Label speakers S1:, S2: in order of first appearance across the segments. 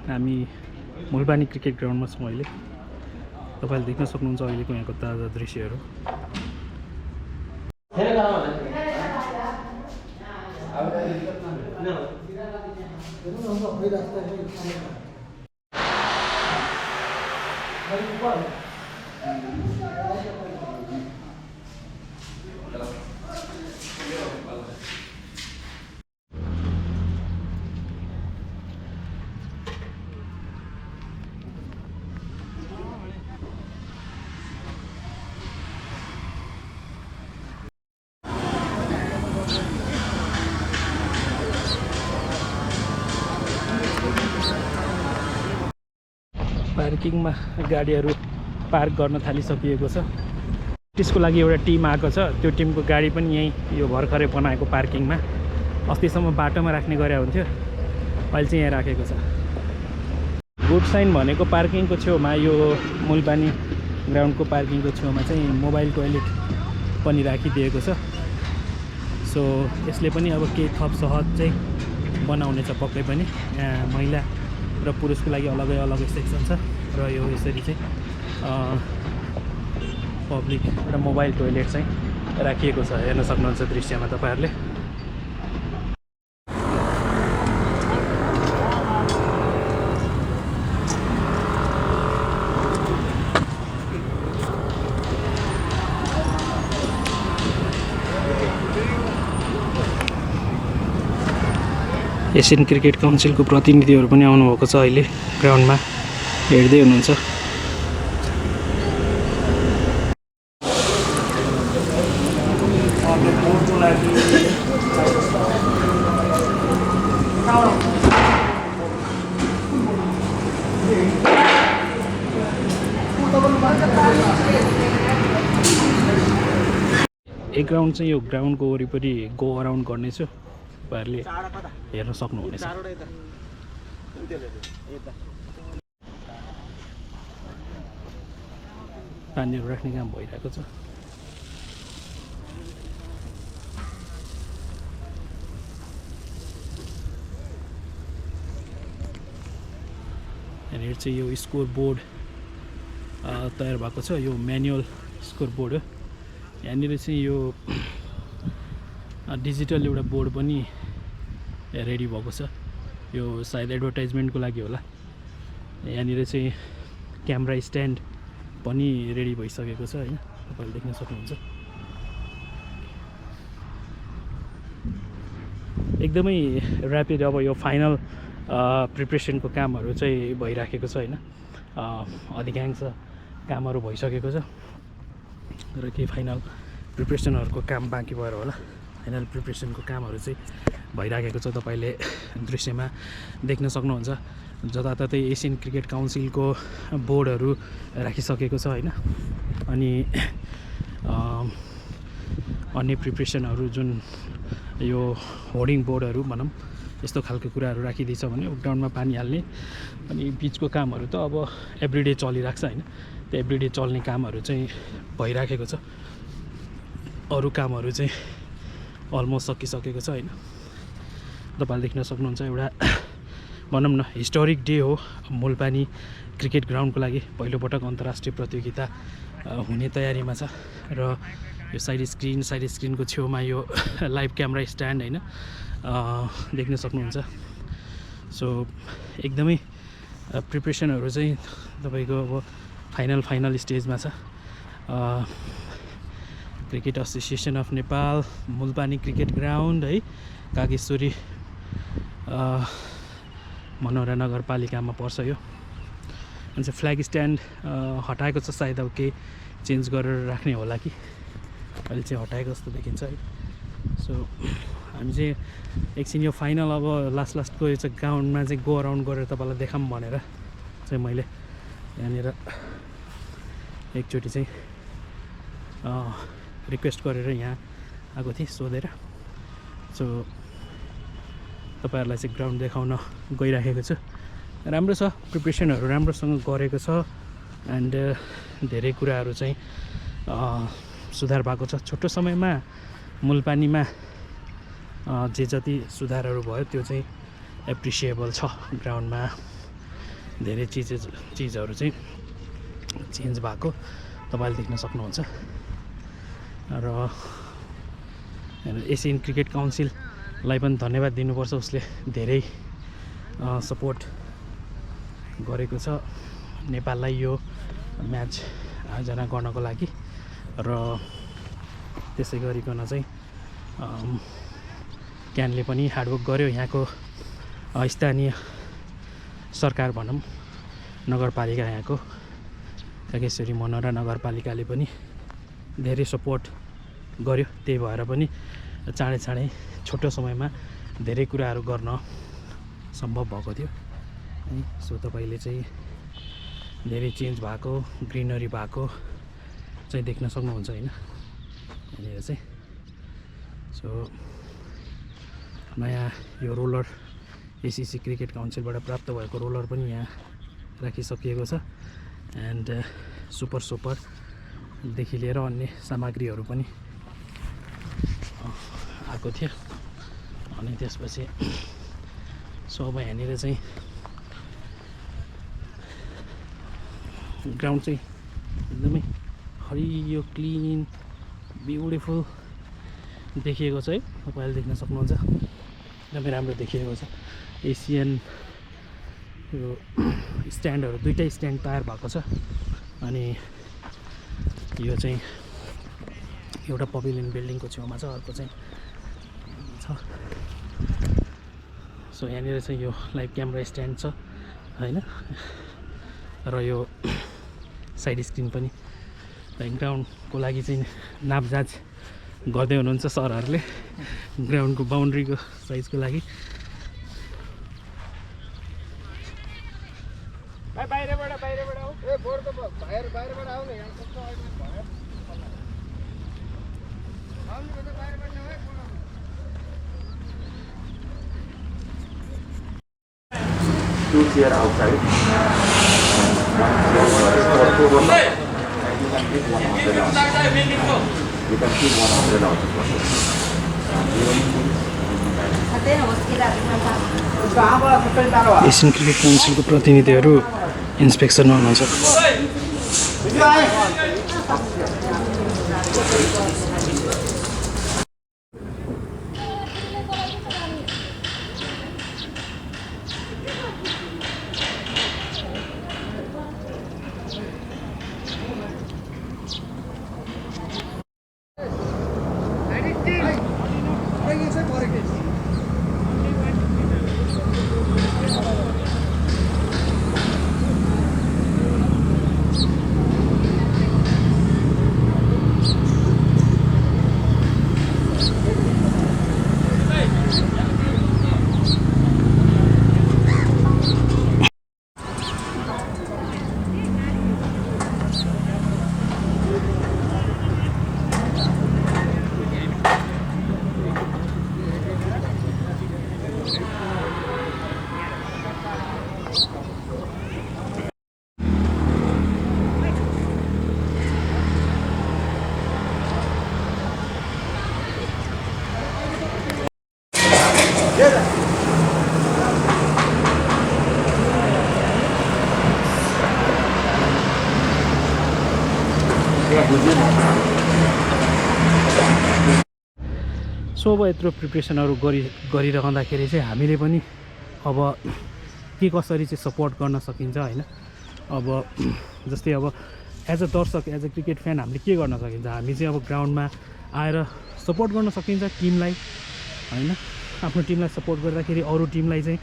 S1: हामी मुलपानी क्रिकेट ग्राउन्डमा छौँ अहिले। तपाईले देख्न सक्नुहुन्छ अहिलेको यहाँको ताजा दृश्यहरू। पार्किङमा गाडीहरू पार्क गर्न थालिसकिएको छ। त्यसको लागि एउटा टिम आएको छ। त्यो टिमको गाडी पनि यही यो भर्खरै बनाएको पार्किङमा अस्तिसम्म बाटोमा राख्ने गरे हुन्थ्यो, अहिले चाहिँ यहाँ राखेको छ। गुड साइन भनेको पार्किङको छेउमा यो मुलपानी ग्राउन्डको पार्किङको छेउमा चाहिँ मोबाइल टोयलेट पनि राखिदिएको छ। सो यसले पनि अब केही थप सहज चाहिँ बनाउनेछ पक्कै पनि। यहाँ महिला र पुरुषको लागि अलगै अलगै सेक्सन छ र यो यसरी चाहिँ पब्लिक र मोबाइल टोयलेट चाहिँ राखिएको छ। हेर्न सक्नुहुन्छ दृश्यमा तपाईहरुले। एसियन क्रिकेट काउन्सिलको प्रतिनिधिहरू पनि आउनुभएको छ। अहिले ग्राउन्डमा हेर्दै हुनुहुन्छ। एक ग्राउन्ड चाहिँ यो ग्राउन्डको वरिपरि गो अराउन्ड गर्नेछु, तपाईहरुले हेर्न सक्नुहुनेछ। पानीहरू राख्ने काम भइरहेको छ। यहाँनिर चाहिँ यो स्कोर बोर्ड तयार भएको छ। यो म्यानुअल स्कोर बोर्ड हो। यहाँनिर चाहिँ यो डिजिटल एउटा बोर्ड पनि रेडी भएको छ। यो सायद एडभर्टाइजमेन्टको लागि होला। यहाँनिर चाहिँ क्यामेरा स्ट्यान्ड पनि रेडी भइसकेको छ हैन, तपाईले देख्न सक्नुहुन्छ। एकदमै र्यापिड अब यो फाइनल प्रिपरेसनको कामहरू चाहिँ भइराखेको छ हैन। अधिकांश कामहरू भइसकेको छ र केही फाइनल प्रिपरेसनहरूको काम बाँकी भएर होला। फाइनल प्रिपरेसनको कामहरू चाहिँ भइराखेको छ, तपाईले दृश्यमा देख्न सक्नुहुन्छ। जताततै एसियन क्रिकेट काउन्सिलको बोर्डहरू राखिसकेको छ हैन। अनि अन्य प्रिपरेसनहरू जुन यो होर्डिङ बोर्डहरू भनौँ यस्तो खालको कुराहरू राखिदिन्छ भने ग्राउन्डमा पानी हाल्ने अनि पिचको कामहरू त अब एभ्रिडे चलिरहेको छ हैन। त्यो एभ्रिडे चल्ने कामहरू चाहिँ भइराखेको छ। अरू कामहरू चाहिँ अलमोस्ट सकिसकेको छ हैन। तपाईले देख्न सक्नुहुन्छ एउटा भनौँ न हिस्टोरिक डे हो मुलपानी क्रिकेट ग्राउन्डको लागि। पहिलोपटक अन्तर्राष्ट्रिय प्रतियोगिता हुने तयारीमा छ र यो साइड स्क्रिनको छेउमा यो लाइभ क्यामेरा स्ट्यान्ड हैन देख्न सक्नुहुन्छ। सो एकदमै प्रिपरेसनहरू चाहिँ तपाईको अब फाइनल स्टेजमा छ। Cricket association of Nepal Mulpani cricket ground है कागेश्वरी मनोहरा नगरपालिकामा पर्छ यो। अनि चाहिँ फ्ल्याग स्ट्यान्ड हटाएको छ, सायद अब केही चेन्ज गरेर राख्ने होला कि अहिले चाहिँ हटाएको जस्तो देखिन्छ है। सो हामी चाहिँ एकछिन यो फाइनल अब लास्टको यो चाहिँ ग्राउन्डमा चाहिँ गो अराउन्ड गरेर तपाईँलाई देखाऊँ भनेर चाहिँ मैले यहाँनिर एकचोटि चाहिँ रिक्वेस्ट गरेर यहाँ आएको थिएँ सोधेर। सो तपाईहरुलाई चाहिँ ग्राउन्ड देखाउन गइराखेको छु। राम्रो छ, प्रिपरेसनहरू राम्रोसँग गरेको छ एन्ड धेरै कुराहरू चाहिँ सुधार भएको छ। छोटो समयमा मुलपानीमा जे जति सुधारहरू भयो त्यो चाहिँ एप्रिसिएबल छ ग्राउन्डमा। धेरै चिजहरू चाहिँ चेन्ज भएको तपाईँले देख्न सक्नुहुन्छ। र एसियन क्रिकेट काउन्सिललाई पनि धन्यवाद दिनुपर्छ, उसले धेरै सपोर्ट गरेको छ नेपाललाई यो म्याच आयोजना गर्नको लागि। र त्यसै गरिकन चाहिँ क्यानले पनि हार्डवर्क गर्यो। यहाँको स्थानीय सरकार भनौँ, नगरपालिका, यहाँको कागेश्वरी मनोरा नगरपालिकाले पनि धेरै सपोर्ट गर्यो। त्यही भएर पनि चाँडै छोटो समयमा धेरै कुराहरू गर्न सम्भव भएको थियो है। सो तपाईँले चाहिँ धेरै चेन्ज भएको, ग्रिनरी भएको चाहिँ देख्न सक्नुहुन्छ होइन यहाँनिर चाहिँ। सो नयाँ यो रोलर ACC क्रिकेट काउन्सिलबाट प्राप्त भएको रोलर पनि यहाँ राखिसकिएको छ। एन्ड सुपरदेखि लिएर अन्य सामग्रीहरू पनि आएको थियो। अनि त्यसपछि सो अब यहाँनिर चाहिँ ग्राउन्ड चाहिँ एकदमै हरियो क्लिन ब्युटिफुल देखिएको छ है। तपाईँले देख्न सक्नुहुन्छ एकदमै राम्रो देखिएको छ। एसियन यो स्ट्यान्डहरू दुईटै स्ट्यान्ड तयार भएको छ। अनि यो चाहिँ एउटा पभिलियन बिल्डिङको छेउमा छ, अर्को चाहिँ छ। सो यहाँनिर चाहिँ यो लाइभ क्यामेरा स्ट्यान्ड छ होइन, र यो साइड स्क्रिन पनि। ग्राउन्डको लागि चाहिँ नापजाँच गर्दै हुनुहुन्छ सरहरूले ग्राउन्डको बाउन्ड्रीको साइजको लागि।
S2: Two chairs outside. You can keep one of them out.
S1: Asian cricket काउन्सिलको प्रतिनिधिहरू इन्सपेक्सनमा हुनुहुन्छ। सो अब यत्रो प्रिपरेसनहरू गरिरहँदाखेरि चाहिँ हामीले पनि अब के कसरी चाहिँ सपोर्ट गर्न सकिन्छ होइन। अब जस्तै अब एज अ दर्शक, एज अ क्रिकेट फ्यान हामीले के गर्न सकिन्छ, हामी चाहिँ अब ग्राउन्डमा आएर सपोर्ट गर्न सकिन्छ टिमलाई होइन। आफ्नो टिमलाई सपोर्ट गर्दाखेरि अरू टिमलाई चाहिँ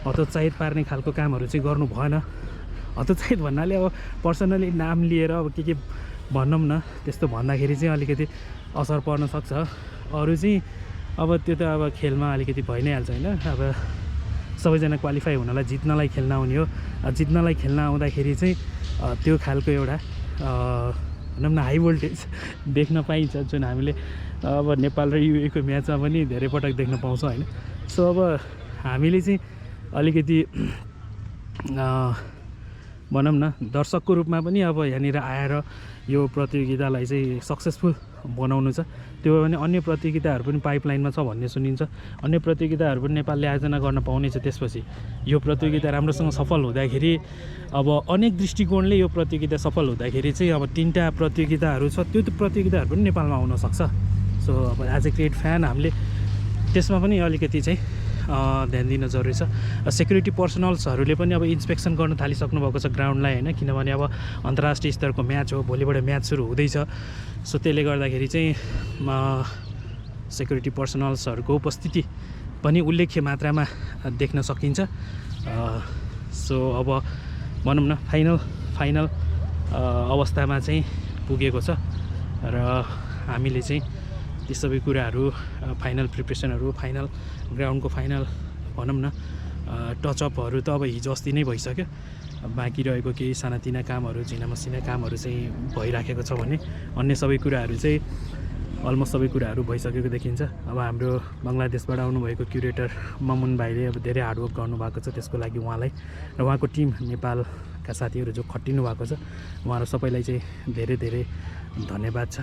S1: हतोत्साहित पार्ने खालको कामहरू चाहिँ गर्नु भएन। हतोत्साहित भन्नाले अब पर्सनली नाम लिएर अब के भनौँ न, त्यस्तो भन्दाखेरि चाहिँ अलिकति असर पर्न सक्छ। अरू चाहिँ अब त्यो त अब खेलमा अलिकति भइ नै हाल्छ होइन। अब सबैजना क्वालिफाई हुनलाई जित्नलाई खेल्न आउने हो। जित्नलाई खेल्न आउँदाखेरि चाहिँ त्यो खालको एउटा भनौँ न हाई भोल्टेज देख्न पाइन्छ, जुन हामीले अब नेपाल र युएको म्याचमा पनि धेरै पटक देख्न पाउँछौँ होइन। सो अब हामीले चाहिँ अलिकति भनौँ न दर्शकको रूपमा पनि अब यहाँनिर आएर यो प्रतियोगितालाई चाहिँ सक्सेसफुल बनाउनु छ। त्यो भने अन्य प्रतियोगिताहरू पनि पाइपलाइनमा छ भन्ने सुनिन्छ। अन्य प्रतियोगिताहरू पनि नेपालले आयोजना गर्न पाउनेछ। त्यसपछि यो प्रतियोगिता राम्रोसँग सफल हुँदाखेरि अब अनेक दृष्टिकोणले यो प्रतियोगिता सफल हुँदाखेरि चाहिँ अब 3टा प्रतियोगिताहरू छ, त्यो प्रतियोगिताहरू पनि नेपालमा आउन सक्छ। सो अब एज ए क्रिकेट फ्यान हामीले त्यसमा पनि अलिकति चाहिँ ध्यान दिन जरुरी छ। सेक्युरिटी पर्सनल्सहरूले पनि अब इन्सपेक्सन गर्न थालिसक्नु भएको छ ग्राउन्डलाई होइन, किनभने अब अन्तर्राष्ट्रिय स्तरको म्याच हो, भोलिबाट म्याच सुरु हुँदैछ। सो त्यसले गर्दाखेरि चाहिँ सेक्युरिटी पर्सनल्सहरूको उपस्थिति पनि उल्लेख्य मात्रामा देख्न सकिन्छ। सो अब भनौँ न फाइनल अवस्थामा चाहिँ पुगेको छ र हामीले चाहिँ ती सबै कुराहरू फाइनल प्रिपरेसनहरू, फाइनल ग्राउन्डको फाइनल भनौँ न टचअपहरू त अब हिजो अस्ति नै भइसक्यो। बाँकी रहेको केही सानातिना कामहरू, झिनामसिना कामहरू चाहिँ भइराखेको छ भने अन्य सबै कुराहरू चाहिँ अलमोस्ट सबै कुराहरू भइसकेको देखिन्छ। अब हाम्रो बङ्गलादेशबाट आउनुभएको क्युरेटर ममुन भाइले अब धेरै हार्डवर्क गर्नुभएको छ, त्यसको लागि उहाँलाई र उहाँको टिम नेपालका साथीहरू जो खटिनु भएको छ, उहाँहरू सबैलाई चाहिँ धेरै धेरै धन्यवाद छ।